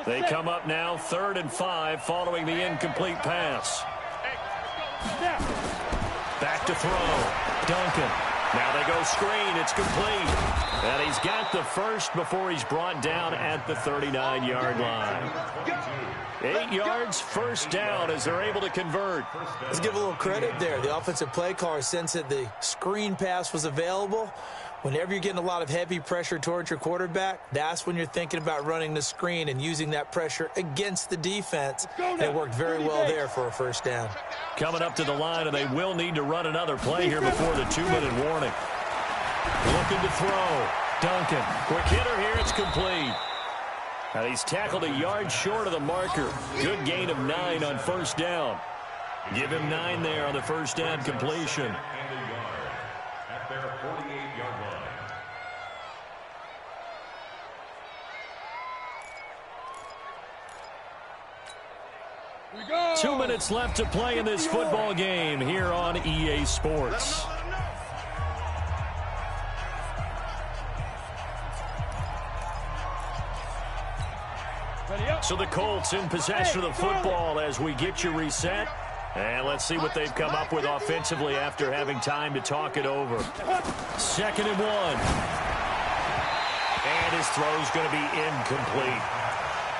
They come up now 3rd and 5 following the incomplete pass. Back to throw. Duncan. Now they go screen. It's complete. And he's got the first before he's brought down at the 39-yard line. 8 yards, first down as they're able to convert. Let's give a little credit there. The offensive play caller sensed that the screen pass was available. Whenever you're getting a lot of heavy pressure towards your quarterback, that's when you're thinking about running the screen and using that pressure against the defense. It worked very well there for a first down. Coming up to the line, and they will need to run another play here before the 2-minute warning. Looking to throw. Duncan. Quick hitter here. It's complete. And he's tackled a yard short of the marker. Good gain of 9 on first down. Give him 9 there on the first down completion. And a yard at their 48-yard line. 2 minutes left to play in this football game here on EA Sports. So the Colts in possession of the football as we get you reset. And let's see what they've come up with offensively after having time to talk it over. 2nd and 1. And his throw's going to be incomplete.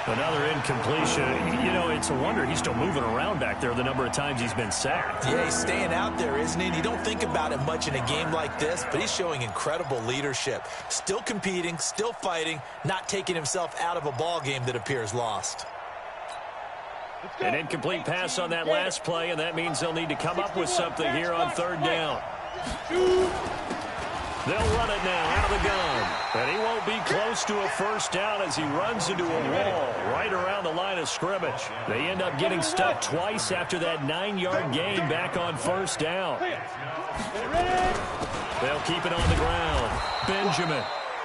Another incompletion. You know, it's a wonder he's still moving around back there the number of times he's been sacked. Yeah, he's staying out there, isn't he? You don't think about it much in a game like this, but he's showing incredible leadership. Still competing, still fighting, not taking himself out of a ball game that appears lost. An incomplete pass on that last play, and that means they'll need to come up with something here on 3rd down. They'll run it now out of the gun. And he won't be close to a first down as he runs into a wall right around the line of scrimmage. They end up getting stuck twice after that 9-yard gain back on first down. They'll keep it on the ground. Benjamin.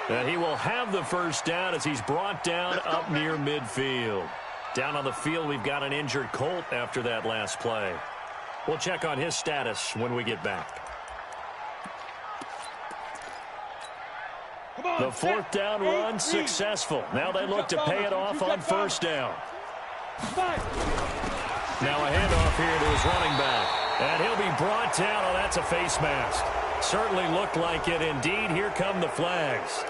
And he will have the first down as he's brought down up near midfield. Down on the field, we've got an injured Colt after that last play. We'll check on his status when we get back. The 4th down run successful. Now they look to pay it off on first down. Now a handoff here to his running back. And he'll be brought down. Oh, that's a face mask. Certainly looked like it. Indeed, here come the flags.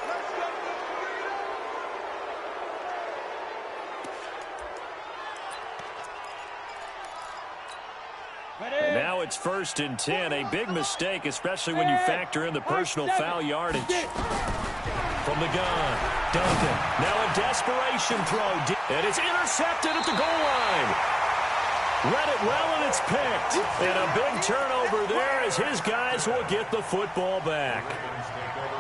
And now it's 1st and 10. A big mistake, especially when you factor in the personal foul yardage. From the gun, Duncan. Now a desperation throw. And it's intercepted at the goal line. Read it well, and it's picked. And a big turnover there as his guys will get the football back.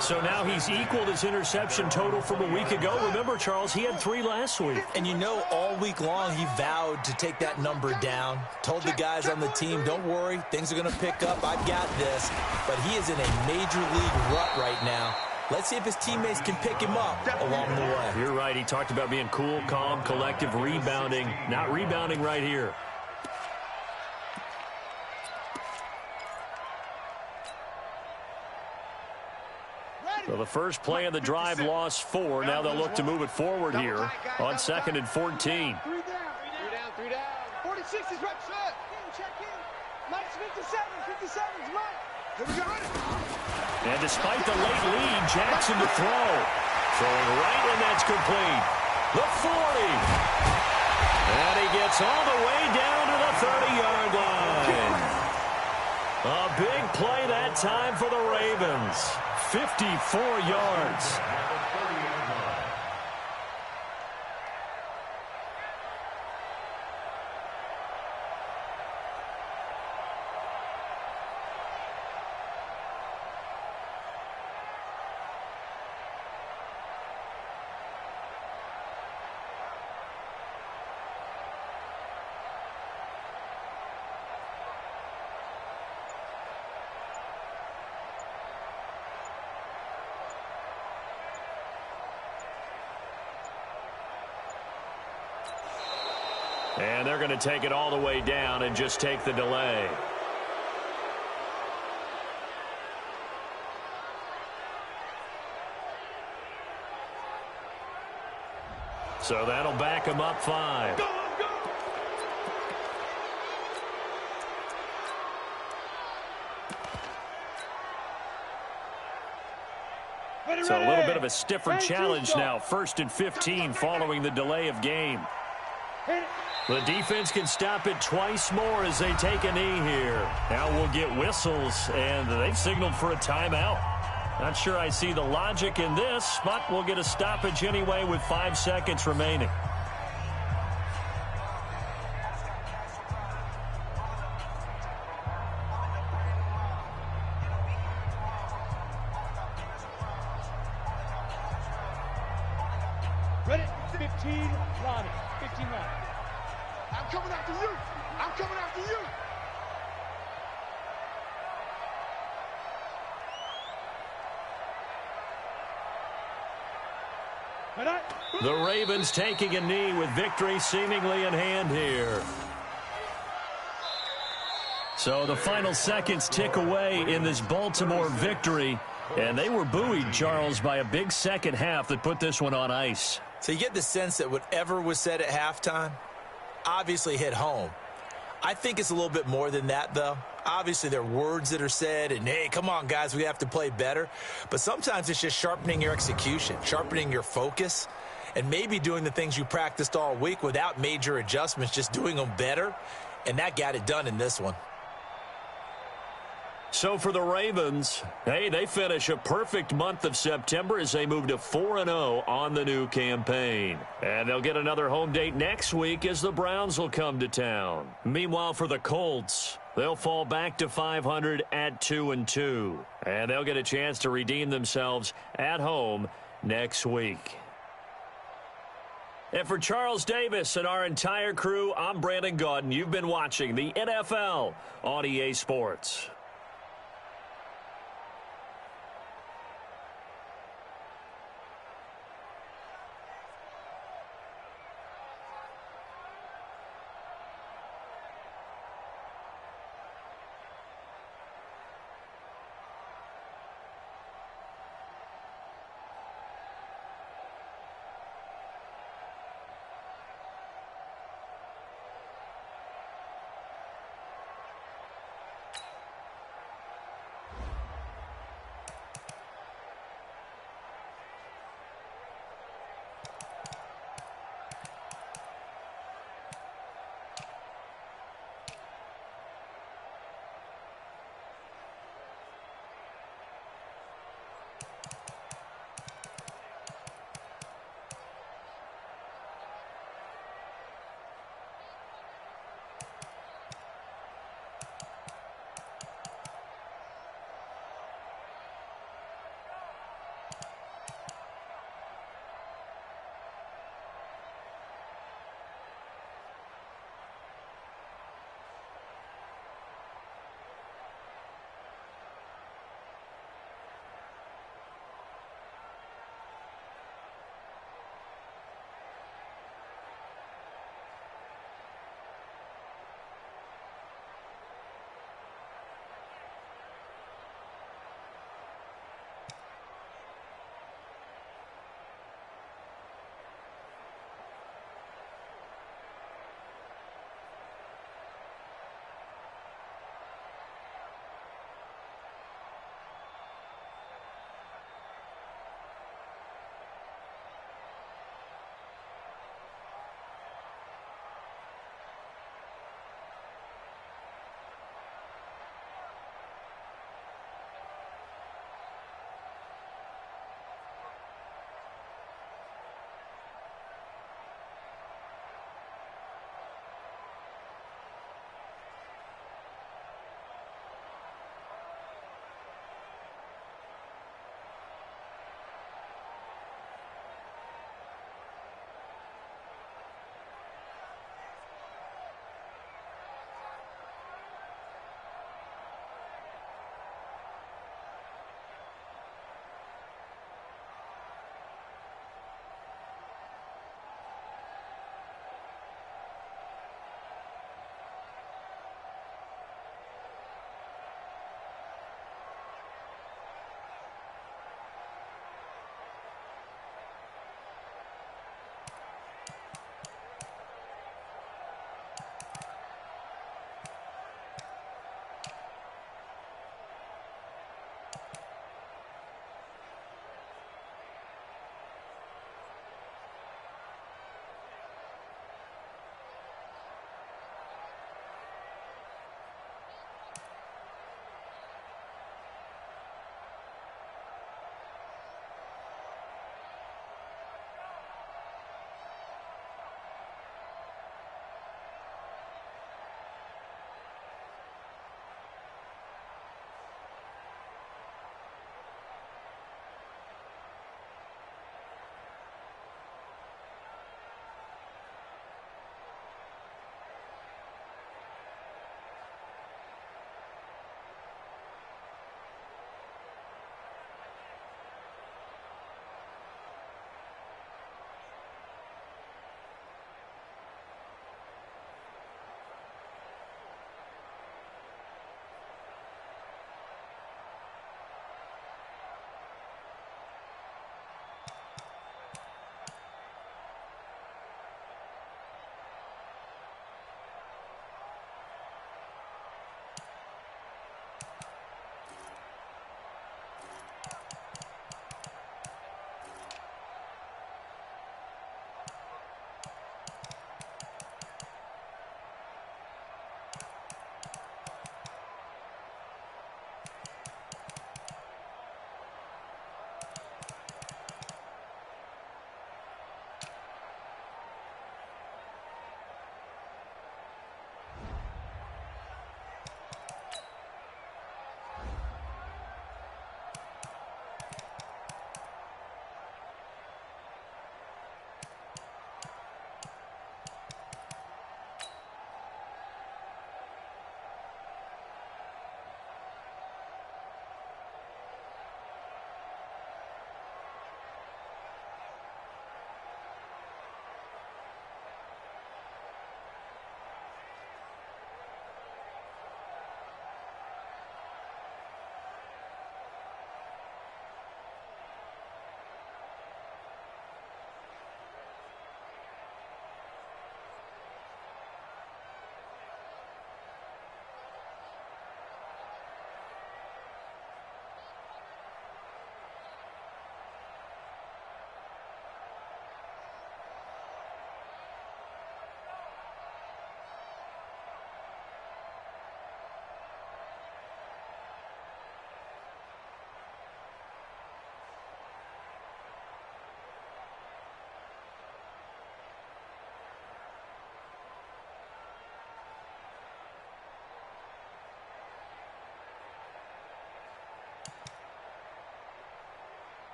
So now he's equaled his interception total from a week ago. Remember, Charles, he had 3 last week. And you know, all week long he vowed to take that number down. Told the guys on the team, don't worry, things are going to pick up. I've got this. But he is in a major league rut right now. Let's see if his teammates can pick him up along the way. You're right. He talked about being cool, calm, collective, rebounding. Not rebounding right here. So the first play of the drive lost 4. Now they'll look to move it forward here on 2nd and 14. 3 down. 46 is right. Check in. Mike's 57. 57's Mike. Here we go. And despite the late lead, Jackson to throw. Throwing right, and that's complete. The 40. And he gets all the way down to the 30-yard line. A big play that time for the Ravens. 54 yards. And they're going to take it all the way down and just take the delay. So that'll back him up 5. So a little bit of a stiffer challenge now. 1st and 15 following the delay of game. The defense can stop it twice more as they take a knee here. Now we'll get whistles, and they've signaled for a timeout. Not sure I see the logic in this, but we'll get a stoppage anyway with 5 seconds remaining. Ready? 15 line. 15 line. I'm coming after you. I'm coming after you. The Ravens taking a knee with victory seemingly in hand here. So the final seconds tick away in this Baltimore victory. And they were buoyed, Charles, by a big second half that put this one on ice. So you get the sense that whatever was said at halftime obviously hit home. I think it's a little bit more than that, though. Obviously, there are words that are said, and, hey, come on, guys, we have to play better. But sometimes it's just sharpening your execution, sharpening your focus, and maybe doing the things you practiced all week without major adjustments, just doing them better. And that got it done in this one. So for the Ravens, hey, they finish a perfect month of September as they move to 4-0 on the new campaign. And they'll get another home date next week as the Browns will come to town. Meanwhile, for the Colts, they'll fall back to 500 at 2-2. And they'll get a chance to redeem themselves at home next week. And for Charles Davis and our entire crew, I'm Brandon Gaudin. You've been watching the NFL on EA Sports.